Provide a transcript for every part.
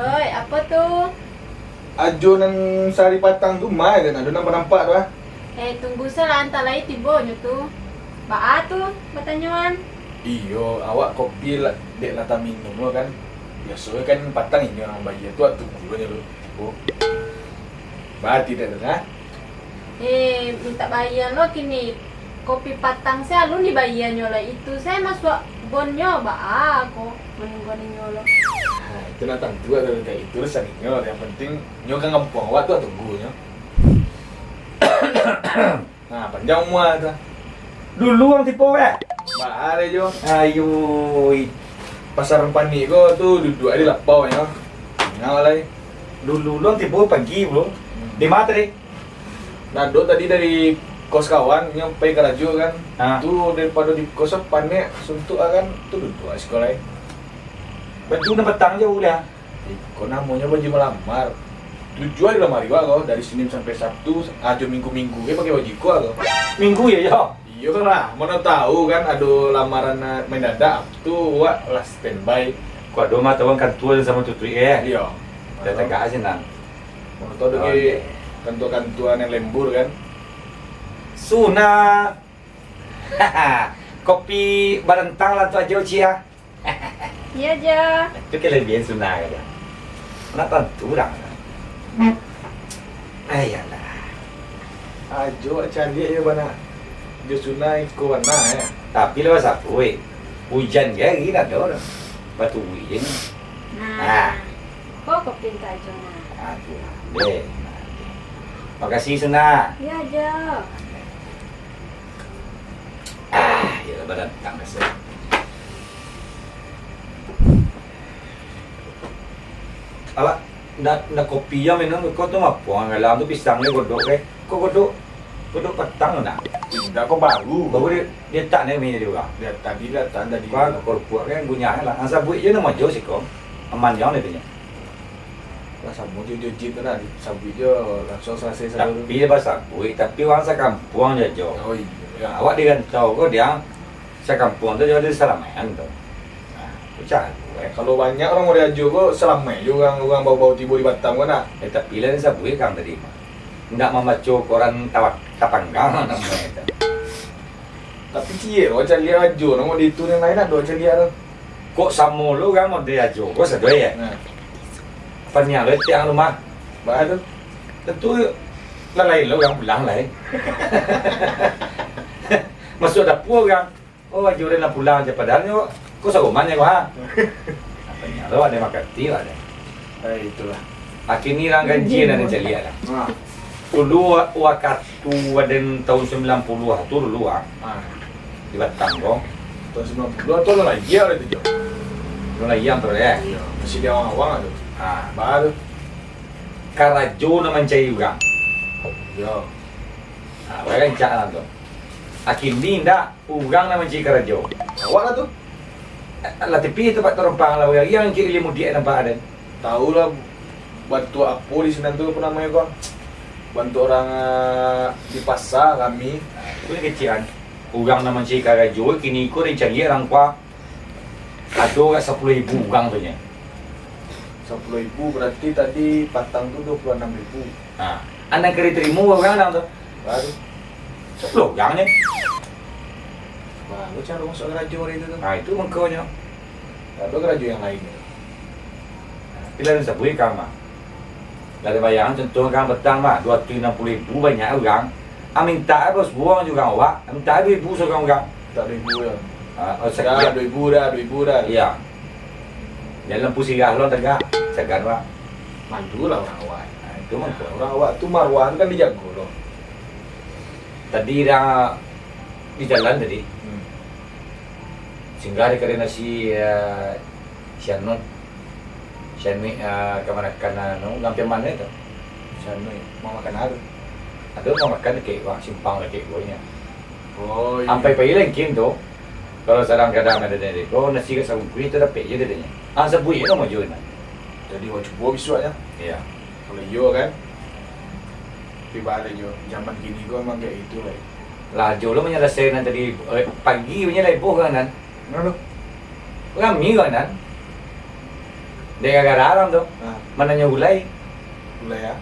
Oi, apa tuh? Ajo nan sari patang tu mai kan ada nampak tu ah. Tunggu salah antar lain tibonya tuh. Baa tuh, batanyuan. Iyo, awak kopi lah dek lata minum lo kan. Biasanya kan patang ini orang bayar tu tunggu aja lo. Oh. Berarti dah ha? Minta bayar lo kini. Kopi patang saya lu dibayarnya lah itu. Saya masuk bonnya baa kok menunggu lo. Nah, itu natang tua tu kayak itu rasa nyo. Yang penting nyo kan ngampung awak tu tunggu nyo. Nah, panjang mua tu. Dulu ang tipo Ba jo. Ayo, Pasar Pani ko tu duduk di lapau nyo. Ngalai. dulu ang tipo pagi bro. Di matre. Nado tadi dari kos kawan nyampe ke Rajo kan. Ah. Tu daripada di kos panek suntuk kan tu duduk sekolah. Baju na petang jauh dah. Kau namanya baju melamar. Tujuan di lamar gua kau dari Senin sampai Sabtu, aja minggu-minggu ke pakai baju gua kau. Minggu ya ya. Iya kan lah, mana tahu kan ada lamaran mendadak tu wak lah standby. Kau ada mah tawang kantuan sama tutui Iya. Dah tegak aja nang. Mana tahu lagi kantua-kantuan yang lembur kan. Suna. Kopi barentang lah tu aja cia. Iya aja. Itu kelebihan suna kan. Nak tentu dah. Ayolah. Ajo cari aja mana. Jusuna ikut mana ya. Tapi lepas apa hujan ke gini ada orang. Batu hujan. Nah. Kok kopi tak aja nah. Aduh, deh. Makasih Suna. Iya aja. Ya badan tang rasa. Ala, nak kopi yang minum kau tu apa? Ngalam tu pisang ni godok ke? Kau godok petang nak? Tidak kok baru. Baru dia tak ni minum juga. Lihat tadi datang tadi. Kau korpor kan gunyah lah. Asa buat je nama jauh sih kau. Aman jauh ni punya. Lah sabu cuci tu dah sabu je langsung selesai satu. Tapi dia pasal buat. Tapi orang sekampung je jauh. Oh iya. Awak dia kan tahu kau dia sekampung tu jadi Salamayan tu. Ucap. Kalau banyak orang mau diaju kok selamai juga orang bau-bau tiba di Batam kan nak. Tapi lain saya buat kang tadi. Tidak membaca koran tapanggang namanya itu. Tapi cie, macam lihat aju, nama di itu yang lain ada macam lihat tu. Kok sama lu kan mau dia aja. Kok sedoi ya? Nah, Apa ni lu tiang rumah? bah tu. Tentu lain lu yang pulang lain. Masuk dapur kan. Oh aja orang nak pulang aja padahal ni kok sagumannya kok ha. Apa ni lu ada makan ti ada. Itulah. Akhir ni orang gaji dan jadi ada. Nah, Dulu waktu ada tahun 90-an tu dulu di Batam kok. tahun 90 tu lah lagi ada tu je. Mulai yang tu ya. Iya, masih dia awang-awang tu. Bah tu. Karajo na mencari juga. Yo. Bayang cak tu. Akhir ni ndak urang na mencari karajo. Awak lah tu. Lah tapi tu pak terompang lah yang kiri limu dia nampak ada. Tahu lah bantu apa di sana tu apa namanya kau? Bantu orang di pasar kami. Itu yang kecilan. Urang na mencari karajo kini ko rin cari orang kuah. Ada 10,000 urang tu nya. 10.000 berarti tadi patang tu 26.000. Anda kira terima orang tu. Baru. 10 orang ni. Baru cara masuk kerajaan hari itu tu. Itu mengkaunya. Ada kerajaan yang lain. Bila ada sabui kang mah. Dari bayangan contoh kang petang mah 260,000 banyak orang. Minta bos buang juga awak. Minta 2,000 seorang orang. Tak 2.000 ya. Oh Dah sekian. 2.000 dah, 2.000 dah. Iya. Dalam pusingah lo tegak. Segan pak. Mandu lah orang awak. Itu mengkau. Orang awak tu marwah tu kan dijago loh. Tadi dah di jalan tadi. Hmm. Singgah di kerana si Shannon. Shannon kemana no lampian mana itu? Sana mau makan apa? Ada mau makan kek wang simpang kek gonya. Oh iya. Sampai pagi lagi tu. Kalau sedang kadang ada dari kau nasi ke sabun kuih tu dapat je dia. Sabun itu mau jual. Jadi wajib buat visualnya. Iya. Kalau yo kan. Tapi balik yo. Zaman gini gua emang kayak itu lah. Lah jolo menyelesaikan tadi pagi punya lebuh kan nan. Mana tu? Kami kan nan. Dia kagak larang tuh. Nah, Mananya ulai. mulai ya.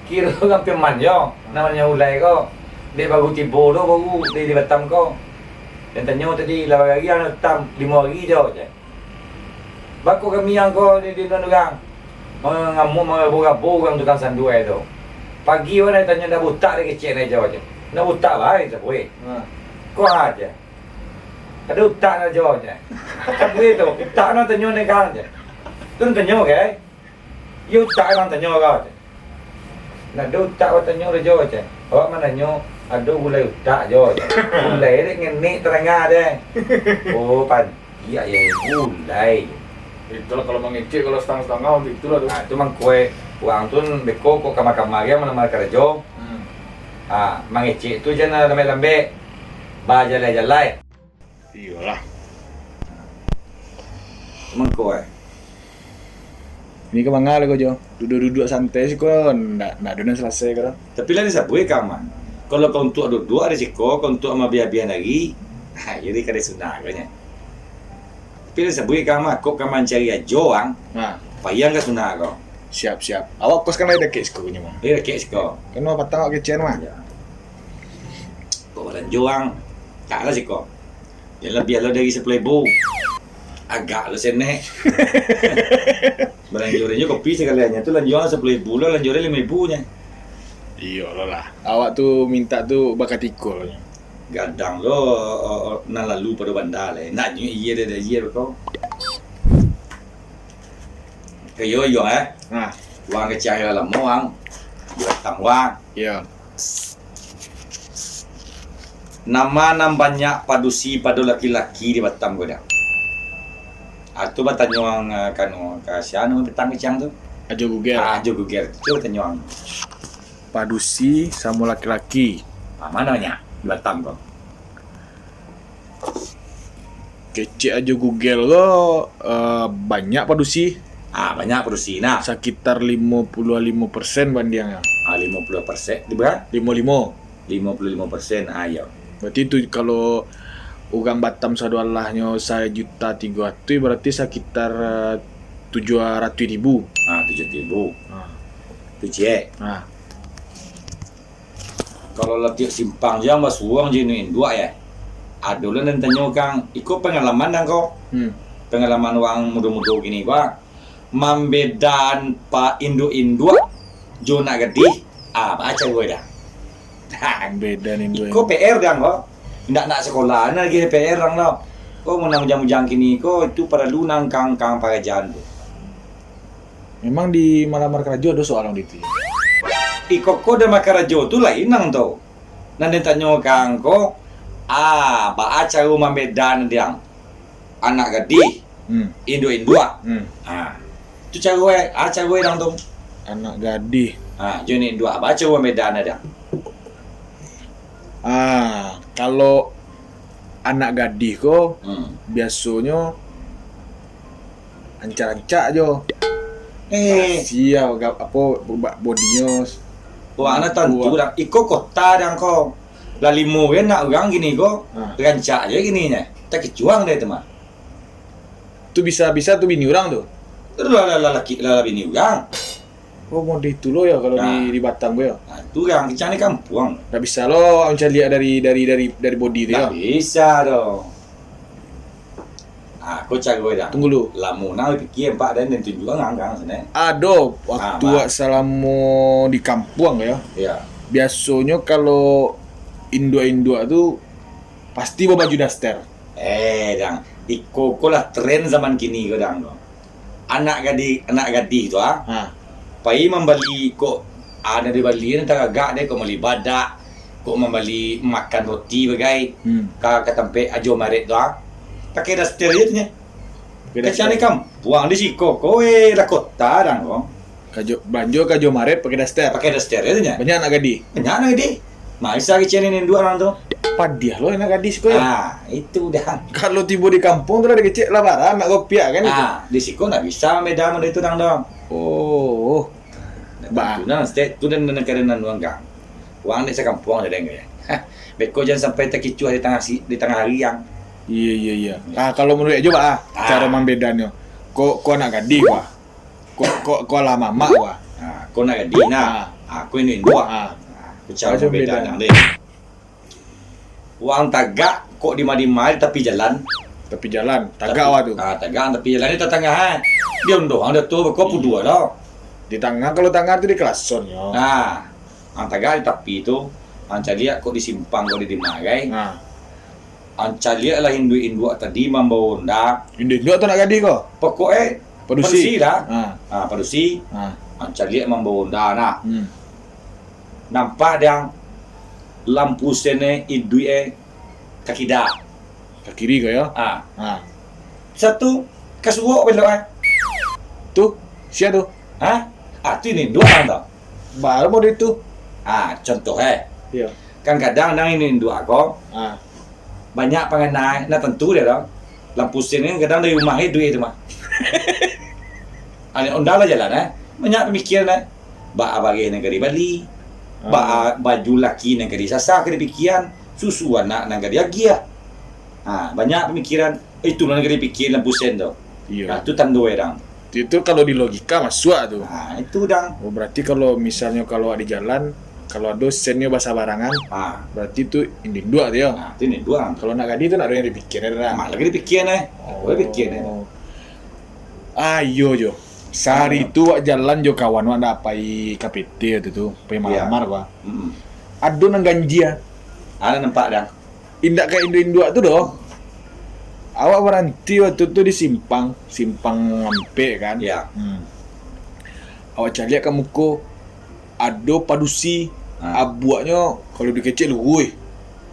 Kira kan peman yo. Namanya ulai ko. Dia baru tiba tu baru dia di Batam ko. Dan tanya tadi 8 hari yang Batam 5 hari je. Baku kami yang ko di orang. Mengamuk mengabur-abur orang tukang sanduai tu. Pagi orang tanya dah butak dia kecil aja je. Dah butak baik tak boleh. Nah, Kau aja. Ada utak nak jawab je. Tak boleh tu. Utak nak tanya ni kan je. Tu tanya ke? You utak nak tanya kau je. Nak ada utak kau tanya dia jawab je. Awak mana tanya ada gulai utak jawab je. Gulai dia ngenik terengah je. Oh pagi aja gulai. itulah kalau mengecek kalau setengah-setengah itulah tuh. Nah, itu mang kue orang tu beko kok kamar-kamar dia mana kerja. Mangecek tu jangan lambe-lambe. Ba jalai-jalai. Iyalah. Mang kue. Ini ke mangal kau Jo. Duduk-duduk santai sih kau nak dunia selesai kau. Tapi lah dia sabui kaman. Kalau kau untuk duduk ada siko, kau untuk sama biar-biar lagi. Jadi kada sunah kanya. Tapi dia sabui kaman, kau kaman cari ajoang, Nah, payang ke sunah kau. siap. Awak kos kan ada case kau punya mah. Dia kek siko. Kan mau patang awak kecian mah. Kau badan joang, tak lah siko. Dia lebih lo dari 10,000. Agak lo senek. Belanjurnya kopi sekaliannya tu lanjuran 10,000 lo, lanjurnya 5,000 nya. Iyalah. Awak tuh minta tuh bakat ikul. Gadang lo nan lalu pada bandar le. Nak nyu iya dia iya kau. Kayo yo Nah, wang kecil dalam wang. Batang wang. iya. Nama banyak padusi pada laki-laki di Batam gua dah. Atu batanya wang kanu kasihan petang kecang tu. Ajo Google. Jo guger. Coba tanya wang. Padusi sama laki-laki. Mana nya? Di Batam kau. Kecek aja Google lo banyak padusi. Banyak padusi nah. Sekitar 55% bandingnya. 50%. Di berapa? 55. 55%. Ayo. Berarti itu kalau orang Batam sadualahnya 1.300.000 berarti sekitar 700.000. 7,000. Nah, Tu cek. nah, Kalau latihan simpang jam bas uang jenuin dua ya. Ada lah dan tanya kang, ikut pengalaman dan kau. Pengalaman uang muda-muda gini gua. Membedan pa Indo-Indo Jona gede. Baca gue dah. beda nih dua. Kau PR dan kau. Nak sekolah lagi PR dang lo. Kau mau nang jam-jam kini kau itu pada lunang kang pagajan tu. Memang di Malamar Kerajo ada soal itu. Kau dah makan rajo tu lain nang tau. Nanti tanya kang kau. Baca rumah Medan diang. Anak gadis. Indo-Indo. Tu cara gue dang tu. Anak gadis. Joni Indo baca rumah Medan dia. Kalau anak gadis kok biasanya ancak-ancak jo. Siap apa bodinya. Anak tentu dah. Iko kota dang kau. Lalimu kan nak orang gini kau. Rancak aja gini nya. Tak kecuang deh teman. Tu bisa tuh bini orang tuh. Laki bini orang. Oh mode itu lo ya kalau di Batam gue ya. Tu orang kecang ni kampung. Gak bisa lo bisa lihat dari body itu ya. Tak bisa dong. Kau cakap gue dah. Tunggu lu. Lamu nak fikir empat dan tunjuk orang sana. Aduh, waktu selama di kampung ya. Ya. Biasanya kalau Indo-Indo tuh pasti bawa baju daster. Dang. Iko lah tren zaman kini kau dang. Anak gadis tu pai membeli kok ada di Bali ni tak agak dia kau membeli badak, kau membeli makan roti bagai ka tempat ajo maret tu pakai daster je tu nya. Kecil ni buang di siko kau lah kota dang kau. Kajo maret pakai daster. Pakai daster je tu nya. Banyak anak gadis. Banyak anak gadis. Masa kecil ni dua orang tu. Padiah lo anak gadis kau ya. Itu dah. Kalau tiba di kampung tu ada kecil labaran nak kopiak kan itu. Di siko nak bisa Medan itu dang dong. Oh. Nah, state tu dan negara nan uang gang. Uang ni sekampung ada enggak ya. Beko jangan sampai terkicu di tengah hari yang. Iya. Kalau menurut aja cara membedanya. Kok anak gadis Kok lah mama wah. Kau nak gadi nak. Aku ini dua. Aku cara Macam beda beda. nang deh. Wang tagak kok di mari tepi jalan. Tapi jalan, tagak awak tu. Tagak tepi jalan ni tetangga dia undoh, ada tu kau pudua dah. Di tengah, kalau tengah tu di kelason yo. Ang tagak di tepi tu, ang caliak kok disimpang kau di magai. Ang caliak lah Hindu tadi membawa onda. Ini dua tu nak gadi kau. Pokoknya Padusi dah. Ah. Padusi. Ang caliak membawa onda nak. Nampak dia lampu sene idui kaki dah. Ke kiri kau ya. Satu kasuok belok Tu, siapa tu? tu ini dua orang tau. Baru mau itu. Contoh Ya. kan kadang nang ini dua kau banyak pengenai, nah tentu dia dong. Lampu sini kadang dari rumah duit itu mah. Ada ondal lah jalan banyak pemikiran bagi negeri Bali, baju laki negeri Sasa kepikiran, susu anak negeri Agia. Banyak pemikiran itu negeri pikir lampu sen tu. Iya. Itu tanda orang. Itu kalau di logika masuk tu. Itu dang. Oh, berarti kalau misalnya kalau di jalan, kalau ada sennya bahasa barangan, berarti itu inding dua dia. Itu ini dua. Kalau nak gadi itu nak ada yang dipikirin dah. Mak lagi dipikirin Boleh pikirin Ayo jo. Sehari itu wak jalan jo kawan wak nak pai KPT itu tu, pai malamar wak. Ado nang ganjia. Ada nampak dah. Indak kayak Indo-Indo tu doh. Awak berhenti waktu tu di simpang ngampe kan. Ya. Awak cari ke muka ado padusi abuaknya kalau dikecil luwe.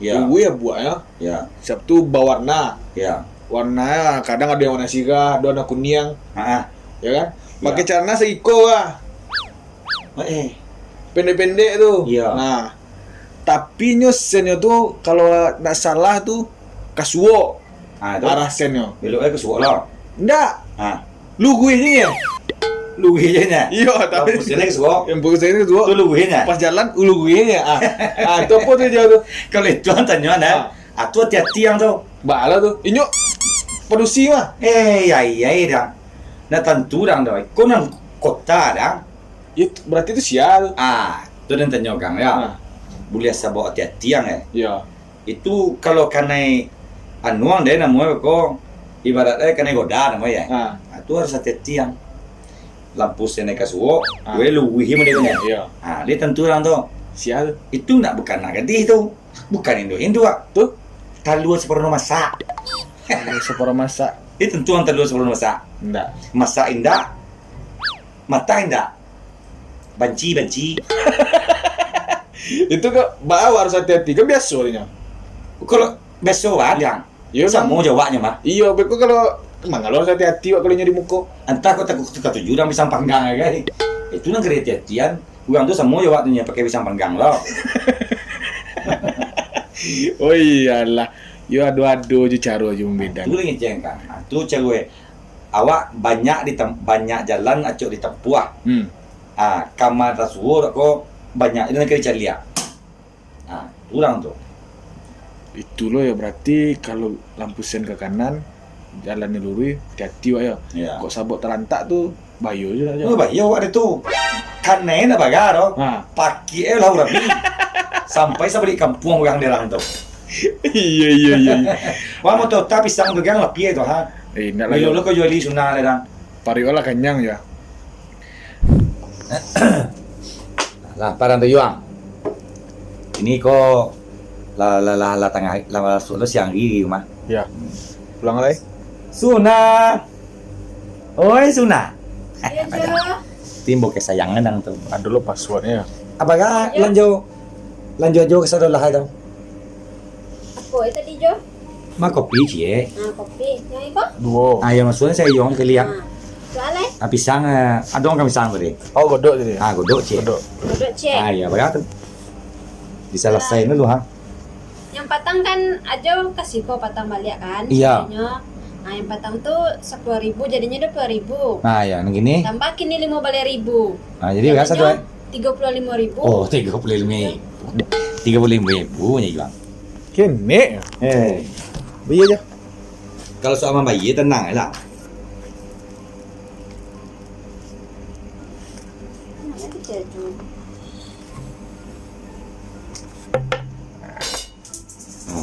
Ya. Luwe abuaknya. Ya. Sabtu berwarna. Ya. Warnanya kadang ada yang warna sirah, ada warna kuning. Ya kan? Pakai celana seiko lah. Pendek-pendek tu. Ya. Nah, tapi senyo tu kalau nak salah tu kasuo. Arah senyo. Belok ke suok lah. Ndak. Luwe je ya. Luwe je nya. Iya, tapi Pusing ke suok. yang bagus ini tu Tu luwe nya. pas jalan luwe nya. Itu apa tu dia tu? Kalau itu tanya tu hati-hati yang tu. Bala tu. Inyo produksi mah. Ya dah. Nah tentu dah dah. Kau nang kota dah. Itu berarti itu sial. Tu dan tanya kang ya. Boleh sabok hati-hati yang Iya. Itu kalau kanai anuang deh namanya kok ibaratnya kanai goda namanya itu harus hati-hati yang lampu sene kasuo gue luwih mana dia Iya. dia tentu orang tu Sial. itu nak bukan nak gadis tu bukan Indo Tu talua separuh masak separuh masak. itu tentu orang talua separuh masak Ndak. masak indah mata indah banci Itu kok bawa harus hati-hati kan biasanya. kalau besok yang Iya kan? sama jawabnya mah Iya, beku kalau emang kalau harus hati-hati kalau nyari muka. entah kau takut tujuh orang pisang panggang ya kan itu nang kehati-hatian orang tu semua jawabnya pakai pisang panggang lah Oh iyalah. Yo ado-ado je cara je membeda. itu lagi jengkang tu cewek awak banyak banyak jalan acok di tempuah kamar tasur kok banyak ini nak cari lihat orang tu Itu loh ya berarti kalau lampu sen ke kanan jalannya lurus hati-hati wak ya. ya Kok sabuk terantak tu bayo je aja. oh baik awak itu kan nak bagar oh pakai lah orang ni sampai sampai di kampung orang dalam tu Iya. wah mau tahu tapi pisang pegang lebih itu Nak lagi. lo kau jual di sunah dah Pariola kenyang ya. lah parang tu yuang ini kok la tengah la sudah siang ini mah Ya. Pulang lagi. Suna oi Suna Iya, Jo. timbo kesayangan nang tu Ada lo passwordnya ya. apakah lanjut ke saudara lah itu Apa itu tadi, Jo? mah kopi cie Kopi. Yang itu? Dua. ya maksudnya saya yong ke lihat Soalnya pisang ada orang pisang beri Oh godok jadi. godok cie Godok. duduk cek. ya berapa diselesaikan dulu Yang patang kan aja kasih kok patang balik kan? Iya. Jadinya. Nah yang patang tuh 10.000 jadinya 20.000. nah ya begini Tambah kini 15.000. nah jadi berapa tu 35.000. oh 35.000 nya jual Kene. Biar aja. kalau soal bayi tenang lah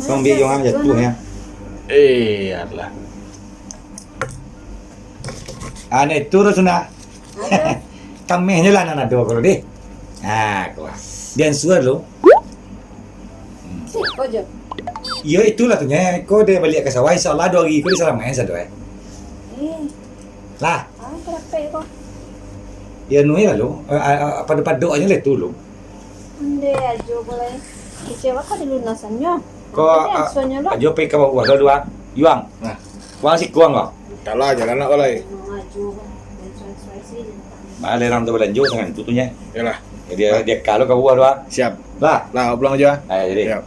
Kau ambil yang jatuh ya. Alah. Ane turun sana. Kamehnya lah anak dua kalau deh. Kau. Dia suar lo. Ojo. Ya itulah tu nya. Kau dia balik ke sawah insya-Allah 2 hari kau di sana main satu Lah, Kenapa kok? ya nu ya lo. Pada doanya le tu lo. Hindi, ajo boleh. Kecewa ka di lunasannya. Kau Soalnya lo. ajo pe ka bawah dua. Yuang. Nah. Wang si kuang kau. Kalah jalan nak oleh. Ajo. Ada orang tu berlanjut dengan tutunya. Yalah. Dia kalau kau buat dua. Siap. Lah. Lah, pulang aja. Ayo jadi. Siap.